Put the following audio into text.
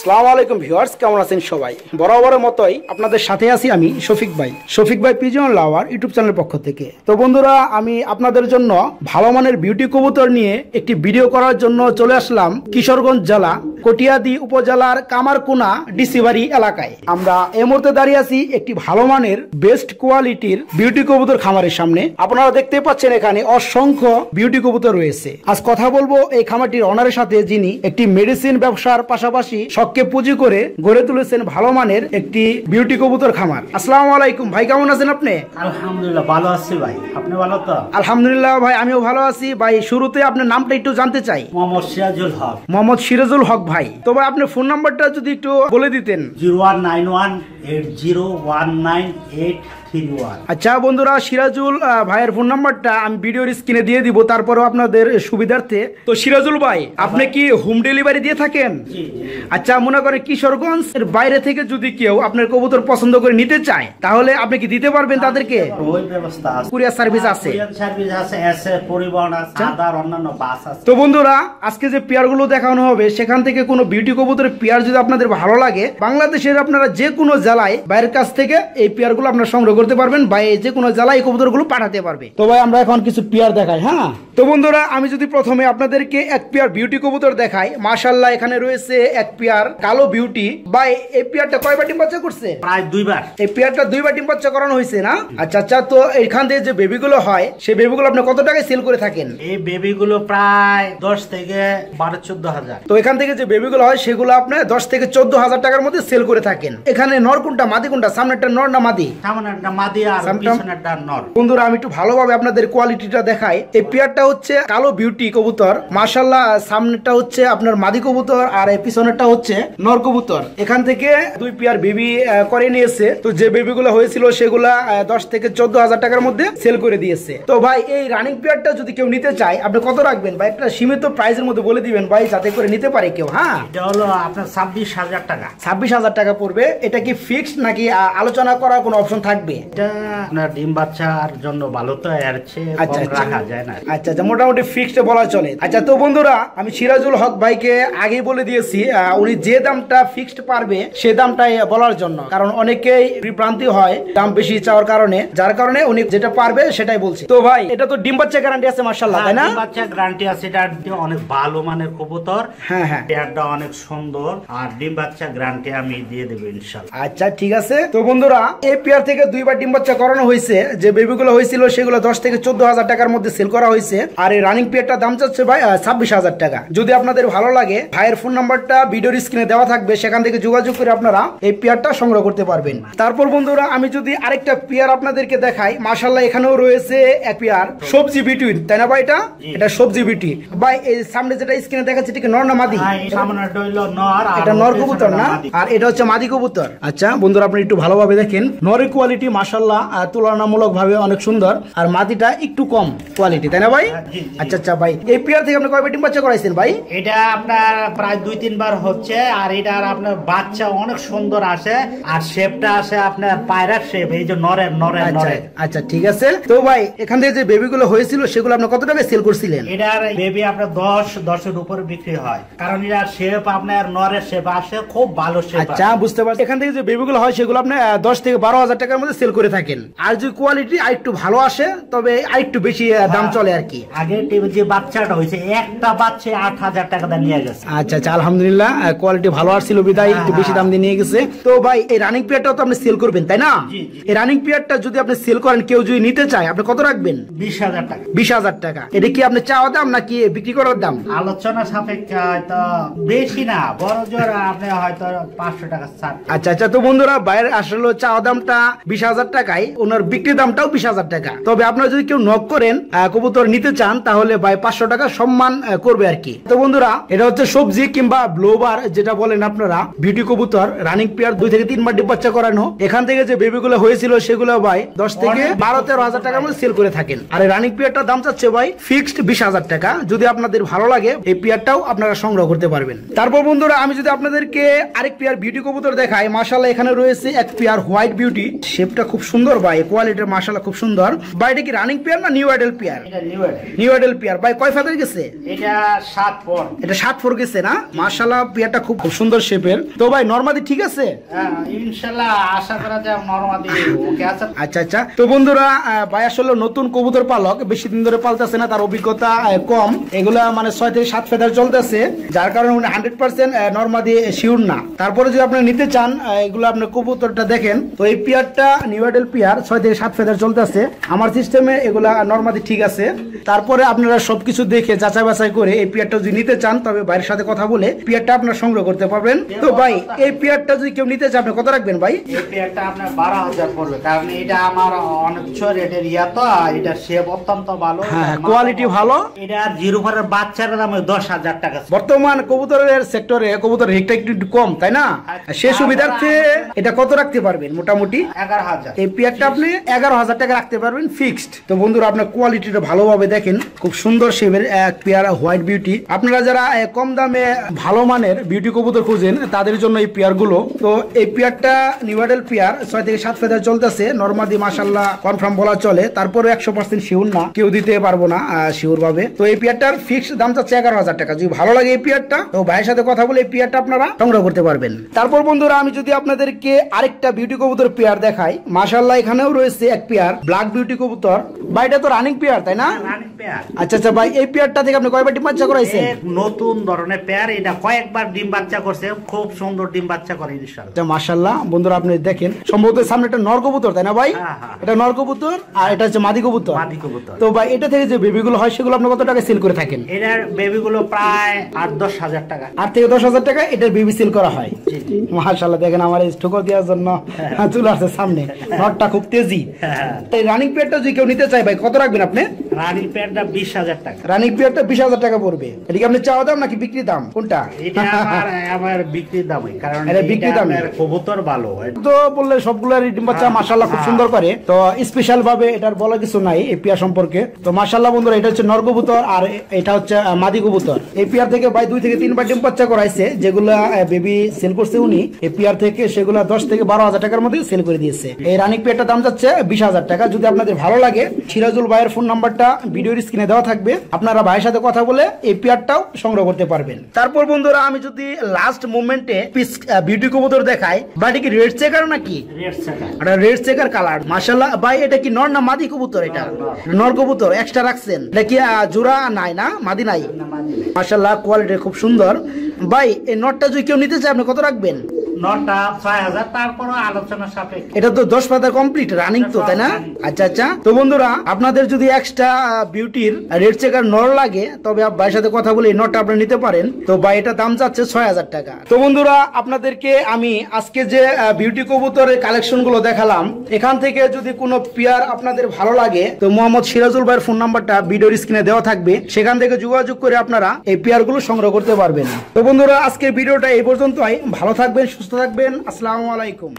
আসসালামু আলাইকুম ভিউয়ার্স, কেমন আছেন সবাই? বরাবরের মতোই আপনাদের সাথে আছি আমি শফিক ভাই পিজন লাভার ইউটিউব চ্যানেলের পক্ষ থেকে। তো বন্ধুরা, আমি আপনাদের জন্য ভালো মানের বিউটি কবুতর নিয়ে একটি ভিডিও করার জন্য চলে আসলাম কিশোরগঞ্জ জেলা কটিয়াদি উপজেলার কামারকুনা ডিসিবাড়ি এলাকায়। আমরা এই মুহূর্তে দাঁড়িয়ে আছি একটি ভালো মানের বেস্ট কোয়ালিটির বিউটি কবুতর খামারের সামনে। আপনারা দেখতে পাচ্ছেন এখানে অসংখ্য বিউটি কবুতর রয়েছে। আজ কথা বলবো এই খামারটির অনারের সাথে, যিনি একটি মেডিসিন ব্যবসার পাশাপাশি শখকে পুঁজি করে গড়ে তুলেছেন ভালো মানের একটি বিউটি কবুতর খামার। আসসালামু আলাইকুম ভাই, কেমন আছেন আপনি? আলহামদুলিল্লাহ ভালো আছি ভাই, আপনি ভালো তো? আলহামদুলিল্লাহ ভাই, আমিও ভালো আছি ভাই। শুরুতে আপনার নামটা একটু জানতে চাই। মোহাম্মদ সিরাজুল হক। মোহাম্মদ সিরাজুল হক ভাই। তো ভাই আপনার ফোন নাম্বারটা যদি একটু বলে দিতেন। 019180198131। আচ্ছা বন্ধুরা, সিরাজুল ভাইয়ের ফোন নাম্বারটা আমি ভিডিওর স্ক্রিনে দিয়ে দিব, তারপরেও আপনাদের সুবিধার্থে। তো সিরাজুল ভাই, আপনি কি হোম ডেলিভারি দিয়ে থাকেন? আচ্ছা, মনে করে কিশোরগঞ্জ এর বাইরে থেকে যদি কেউ আপনার কবুতর পছন্দ করে নিতে চায়, তাহলে আপনি কি দিতে পারবেন তাদেরকে? ওই ব্যবস্থা আছে, কুরিয়ার সার্ভিস আছে, কুরিয়ার সার্ভিস আছে, এসে পরিবহন আছে, আর অন্যান্য বাস আছে। তো বন্ধুরা, আজকে যে পেয়ারগুলো দেখানো হবে সেখান থেকে কোনো বিউটি কবুতরের পেয়ার যদি আপনাদের ভালো লাগে, বাংলাদেশের আপনারা যে কোনো জেলায় বাইরের কাছ থেকে এই পেয়ারগুলো আপনারা সংগ্রহ করতে পারবেন, বা যে কোনো জেলায় এই কবুতরগুলো পাঠাতে পারবে। তো ভাই আমরা এখন কিছু পেয়ার দেখাই। হ্যাঁ, তো বন্ধুরা, আমি যদি প্রথমে আপনাদেরকে এক পেয়ার বিউটি কবুতর দেখাই, মাশাআল্লাহ এখানে রয়েছে এক পেয়ার কালো বিউটি। ভাই এই পেয়ারটা কয়বার ডিম বাচ্চা করছে? প্রায় 2 বার। এই পেয়ারটা 2 বার ডিম বাচ্চা করানো হয়েছে না? আচ্ছা আচ্ছা, তো এখান থেকে যে বেবিগুলো হয় সেই বেবিগুলো আপনি কত টাকায় সেল করে থাকেন? এই বেবিগুলো প্রায় 10 থেকে 12-14 হাজার। তো এখান থেকে যে বেবিগুলো হয় সেগুলো আপনি 10 থেকে 14 হাজার টাকার মধ্যে সেল করে থাকেন। এখানে নর কোনটা, মাদি কোনটা? সামনেরটা নর না মাদি? সামনেরটা মাদি আর পিছনেরটা নর। বন্ধুরা, আমি একটু ভালোভাবে আপনাদের কোয়ালিটিটা দেখাই। এই পেয়ারটা হচ্ছে কালো বিউটি কবুতর, মাশাআল্লাহ। সামনেরটা হচ্ছে আপনার মাদি কবুতর আর এই পিছনেরটা হচ্ছে নর কবুতর। এখান থেকে 2 পেয়ার বেবি করে নিয়েছে। তো যে বেবিগুলো হয়েছিল সেগুলা 10 থেকে 14 হাজার টাকার মধ্যে সেল করে দিয়েছে। তো ভাই এই রানিং পেয়ারটা যদি কেউ নিতে চায়, আপনি কত রাখবেন ভাই? একটা সীমিত প্রাইসের মধ্যে বলে দিবেন ভাই, যাতে করে নিতে পারে কেউ। হ্যাঁ, এটা হলো আপনার 26,000 টাকা। 26,000 টাকা পড়বে। এটা কি ফিক্সড নাকি আলোচনা করার কোনো অপশন থাকবে? এটা আপনার ডিম বাচ্চার জন্য ভালো, তো এর চেয়ে কম রাখা যায় না। আচ্ছা আচ্ছা, মোটামুটি ফিক্সড বলা চলে। আচ্ছা, তো বন্ধুরা, আমি সিরাজুল হক ভাইকে আগে বলে দিয়েছি উনি যে দামটা ফিক্সড পারবে সে দামটাই বলার জন্য, কারণ অনেকেই বিভ্রান্তি হয় দাম বেশি চাওয়ার কারণে, যার কারণে উনি যেটা পারবে সেটাই বলছে। তো ভাই এটা তো ডিম বাচ্চা গ্যারান্টি আছে মাশাআল্লাহ, তাই না? ডিম বাচ্চা গ্যারান্টি আছে, এটা অনেক ভালো মানের কবুতর। হ্যাঁ হ্যাঁ, পেয়ারটা অনেক সুন্দর, আর ডিম বাচ্চা গ্যারান্টি আমি দিয়ে দেব ইনশাআল্লাহ। আচ্ছা ঠিক আছে। তো বন্ধুরা, এই পেয়ার থেকে 2 বার ডিম বাচ্চা করানো হয়েছে। যে বেবিগুলো হয়েছিল সেগুলো 10 থেকে 14 হাজার টাকার মধ্যে সেল করা হয়েছে। আর এই রানিং পেয়ারটা দাম চাচ্ছে ভাই 26,000 টাকা। যদি আপনাদের ভালো লাগে, ভাইয়ের ফোন নাম্বারটা ভিডিওর স্ক্রিনে দেওয়া থাকবে, সেখান থেকে যোগাযোগ করে আপনারা এই পেয়ারটা সংগ্রহ করতে পারবেন। তারপর বন্ধুরা, আমি যদি আরেকটা পেয়ার আপনাদেরকে দেখাই, মাশাআল্লাহ এখানেও রয়েছে এক পেয়ার সবজি বিউটি, তাই না ভাই? এটা সবজি বিউটি ভাই। এই সামনে যেটা স্ক্রিনে দেখাচ্ছে এটা কি নর না মাদি? এটা নর কবুতর না, আর এটা হচ্ছে মাদি কবুতর। আচ্ছা বন্ধুরা, আপনি একটু ভালোভাবে দেখেন, নরের কোয়ালিটি মাশাআল্লাহ তুলনামূলক ভাবে অনেক সুন্দর, আর মাদিটা একটু কম কোয়ালিটি, তাই না ভাই? আচ্ছা আচ্ছা ভাই, এই পেয়ার থেকে আপনি কয়বার ডিম বাচ্চা করাইছেন ভাই? এটা আপনার প্রায় 2-3 বার হচ্ছে, আর এটার আপনার বাচ্চা অনেক সুন্দর আসে, আর শেপটা আসে আপনার পায়রার শেপ, এই যে নরের। আচ্ছা ঠিক আছে। তো ভাই এখান থেকে যে বেবিগুলো হয়েছিল সেগুলো আপনি কত টাকায় সেল করছিলেন? এটার বেবি আপনার 10-10 উপরে বিক্রি হয়, কারণ এটার শেপ আপনার নরের শেপ আসে, খুব ভালো শেপ। আচ্ছা বুঝতে পারছি। এখান থেকে যে বেবিগুলো হয় সেগুলো আপনি 10 থেকে 12 হাজার টাকার মধ্যে সেল করে থাকেন। আর যদি কোয়ালিটি আরেকটু ভালো আসে তবে আরেকটু বেশি দাম চলে আর কি। আগে যে বাচ্চাটা হয়েছে, একটা বাচ্চা 8,000 টাকা দিয়ে নিয়ে গেছে। আচ্ছা আচ্ছা, আলহামদুলিল্লাহ কোয়ালিটি ভালো আসছিল বিদায় একটু বেশি দাম দিয়ে নিয়ে গেছে। তো ভাই এই রানিং পেয়ারটাও তো আপনি সেল করবেন, তাই না? এই রানিং পেয়ারটা যদি আপনি সেল করেন, কেউ যদি নিতে চায়, আপনি কত রাখবেন? 20,000 টাকা। 20,000 টাকা। এটা কি আপনি চাওয়া দাম নাকি বিক্রি করার দাম? আলোচনা সাপেক্ষে হয়তো বেশি না, বড় জোর আপনি হয়তো 500 টাকা ছাড়। আচ্ছা আচ্ছা, তো বন্ধুরা, বাইরের আসলে চাওয়া দামটা 20,000 টাকায়, ওনার বিক্রি দামটাও 20,000 টাকা। তবে আপনারা যদি কেউ নক করেন কবুতর নিতে চান, তাহলে ভাই 500 টাকা সম্মান করবে আর কি। তো বন্ধুরা, এটা হচ্ছে সবজি কিংবা ব্লোবার যেটা বলেন আপনারা, বিউটি কবুতর রানিং পেয়ার 2 থেকে 3 বার ডিম বাচ্চা করানো। এখান থেকে যে বেবিগুলো হয়েছিল সেগুলো ভাই 10 থেকে 12-13 হাজার টাকার মধ্যে সেল করে থাকেন। আর এই রানিং পেয়ারটার দাম চাচ্ছে ভাই ফিক্সড 20,000 টাকা। যদি আপনাদের ভালো লাগে, এই পেয়ারটাও আপনারা সংগ্রহ করতে পারবেন। তারপর বন্ধুরা, আমি যদি আপনাদেরকে আরেক পেয়ার বিউটি কবুতর দেখাই, মাশাআল্লাহ এখানে রয়েছে এক পেয়ার হোয়াইট বিউটি, শেপটা খুব সুন্দর ভাই, কোয়ালিটির মাশাআল্লাহ খুব সুন্দর ভাই। এটা কি রানিং পেয়ার না নিউ অ্যাডাল্ট পেয়ার? এটা নিউ অ্যাডাল্ট পেয়ার ভাই। কয় ফেদার গেছে এটা? 7 পর। এটা 7 ফোর গেছে না? মাশাআল্লাহ পেয়ারটা খুব সুন্দর শেপের। তো ভাই নরমাদি ঠিক আছে? হ্যাঁ ইনশাআল্লাহ আশা করা যায় নরমাদি ওকে আছে। আচ্ছা আচ্ছা। তো বন্ধুরা ভাই আসলে নতুন কবুতর পালক, বেশি দিন ধরে পালতেছে না, তার অভিজ্ঞতা কম। এগুলা মানে 6 থেকে 7 ফেদার চলতেছে, যার কারণে 100% নরমাদি শিওর না। তারপরে যদি আপনি নিতে চান এগুলো আপনার কবুতরটা দেখেন, তো এই পেয়ারটা নিউ অ্যাডাল্ট পেয়ার 6 থেকে 7 ফেদার চলতেছে। আমার সিস্টেমে এগুলা নরমাদি ঠিক আছে। তারপরে আপনারা সবকিছু দেখে যাচাই বাছাই করে এই পেয়ারটা যদি নিতে চান, তবে ভাইয়ের সাথে কথা বলে পেয়ারটা আপনার সংগ্রহ করতে পারবেন। তো ভাই এই পেয়ারটা যদি কেউ নিতে চান আপনি কত রাখবেন ভাই? এই পেয়ারটা আপনার 12,000 পড়বে, কারণ এটা আমার অনেক রেটের তো এটা শেপ অত্যন্ত ভালো, হ্যাঁ কোয়ালিটি ভালো। এটা জিরো পরের বাচ্চার দাম 10,000 টাকা। বর্তমান কবুতরের সেক্টরে কবুতরের রেটটা একটু কম, তাই না? সে সুবিধার্থে এটা কত রাখতে পারবেন মোটামুটি? 11,000। এই পেয়ারটা আপনি 11,000 টাকা রাখতে পারবেন ফিক্সড। তো বন্ধুরা আপনার কোয়ালিটিটা ভালোভাবে দেখেন, খুব সুন্দর শেপের এক পেয়ার হোয়াইট বিউটি। আপনারা যারা কম দামে ভালো মানের বিউটি কবুতর খুঁজেন তাদের জন্য এই পেয়ার গুলো। তো এই পেয়ারটা নিউ অ্যাডাল্ট পেয়ার 6 থেকে 7 ফেদার চলতেছে, নরমাদি মাশাআল্লাহ কনফার্ম বলা চলে। তারপরে 100% শিওর না, কেউ দিতে পারবো না শিওর ভাবে। তো এই পেয়ারটার ফিক্সড দাম চাচ্ছে 11,000 টাকা। যদি ভালো লাগে এই পেয়ারটা, তো ভাইয়ের সাথে কথা বলে এই পেয়ারটা আপনারা সংগ্রহ করতে পারবেন। তারপর বন্ধুরা আমি যদি আপনাদেরকে আরেকটা বিউটি কবুতর পেয়ার দেখাই, মাশাআল্লাহ এখানেও রয়েছে এক পেয়ার ব্ল্যাক বিউটি কবুতর। ভাই এটা তো রানিং পেয়ার তাই না? Running pair. আচ্ছা আচ্ছা ভাই, এই পেয়ারটা থেকে আপনি কয়বার ডিম বাচ্চা করাইছেন? নতুন ধরনের পেয়ার, এটা কয়েকবার ডিম বাচ্চা করছে, খুব সুন্দর ডিম বাচ্চা করে ইনশাআল্লাহ। মাশাআল্লাহ বন্ধুরা আপনি দেখেন, সম্ভবত সামনে একটা নর কবুতর তাই না ভাই? এটা নর কবুতর আর এটা হচ্ছে মাদি কবুতর। মাদি কবুতর। তো ভাই এটা থেকে যে বেবিগুলো হয় সেগুলো আপনি কত টাকা সেল করে থাকেন? এটার বেবিগুলো প্রায় 8-10 হাজার টাকা। 8 থেকে 10,000 টাকা এটার বেবি সেল করা হয়। মাশাআল্লাহ দেখেন আমার এই ঠোকর দেওয়ার জন্য চলে আসছে সামনে, নটটা খুব তেজি। এই রানিং পেয়ারটা যদি কেউ নিতে চায় ভাই কত রাখবেন আপনি? রানিং পেয়ারটা 20,000 টাকা। রানিং পেয়ারটা 20,000 টাকা পড়বে। এটা কি আপনি চাওয়া দাম নাকি বিক্রি দাম কোনটা? এটা আমার বিক্রির দামই, কারণ এটা বিক্রি দাম। কবুতর ভালো তো বললে সবগুলোর ডিম বাচ্চা মাশাআল্লাহ খুব সুন্দর করে। তো স্পেশাল ভাবে এটার বলা কিছু নাই এই পেয়ার সম্পর্কে। তো মাশাআল্লাহ বন্ধুরা এটা হচ্ছে নর কবুতর আর এটা হচ্ছে মাদি কবুতর। এই পেয়ার থেকে ভাই 2 থেকে 3 বার ডিম বাচ্চা করাইছে, যেগুলো বেবি সেল করছে উনি এই পেয়ার থেকে, সেগুলো 10 থেকে 12,000 টাকার মধ্যে সেল করে দিয়েছে। এই রানিং পেয়ারটার দাম যাচ্ছে 20,000 টাকা। যদি আপনাদের ভালো লাগে সিরাজুল ভাইয়ের ফোন নাম্বারটা ভিডিওর স্ক্রিনে দেওয়া থাকবে, আপনারা ভাইয়ের সাথে কথা বলে এই পেয়ারটাও সংগ্রহ করতে পারবেন। তারপর বন্ধুরা আমি যদি লাস্ট মোমেন্টে বিউটি কবুতর দেখাই, বাট কি রেড চেকার নাকি? Red checker. এটা রেড চেকার কালার মাশাআল্লাহ ভাই। এটা কি নর না মাদি কবুতর? এটা নর কবুতর এক্সট্রা রাখছেন। এটা কি জোড়া নাই না মাদি নাই? মাশাআল্লাহ কোয়ালিটি খুব সুন্দর ভাই। এই নটটা যদি কেউ নিতে চায় আপনি কত রাখবেন? নটা 6,000, তারপরও আলোচনা সাপেক্ষে। এটা তো 10 পাতা কমপ্লিট রানিং তো তাই না? আচ্ছা আচ্ছা। তো বন্ধুরা আপনাদের যদি এক্সট্রা বিউটির রেড চেকার নর লাগে, তবে ভাইয়ের সাথে কথা বলে এই নটটা আপনি নিতে পারেন। তো ভাই এটা দাম চাচ্ছে 6,000 টাকা। তো বন্ধুরা আপনাদেরকে আমি আজকে যে বিউটি কবুতরের কালেকশন গুলো দেখালাম, এখান থেকে যদি কোনো পেয়ার আপনাদের ভালো লাগে, তো মোহাম্মদ সিরাজুল ভাইয়ের ফোন নাম্বারটা ভিডিওর স্ক্রিনে দেওয়া থাকবে, সেখান থেকে যোগাযোগ করে আপনারা এই পেয়ার গুলো সংগ্রহ করতে পারবেন। তো বন্ধুরা আজকের ভিডিওটা এই পর্যন্তই। ভালো থাকবেন, সুস্থ থাকবেন। আসসালামু আলাইকুম।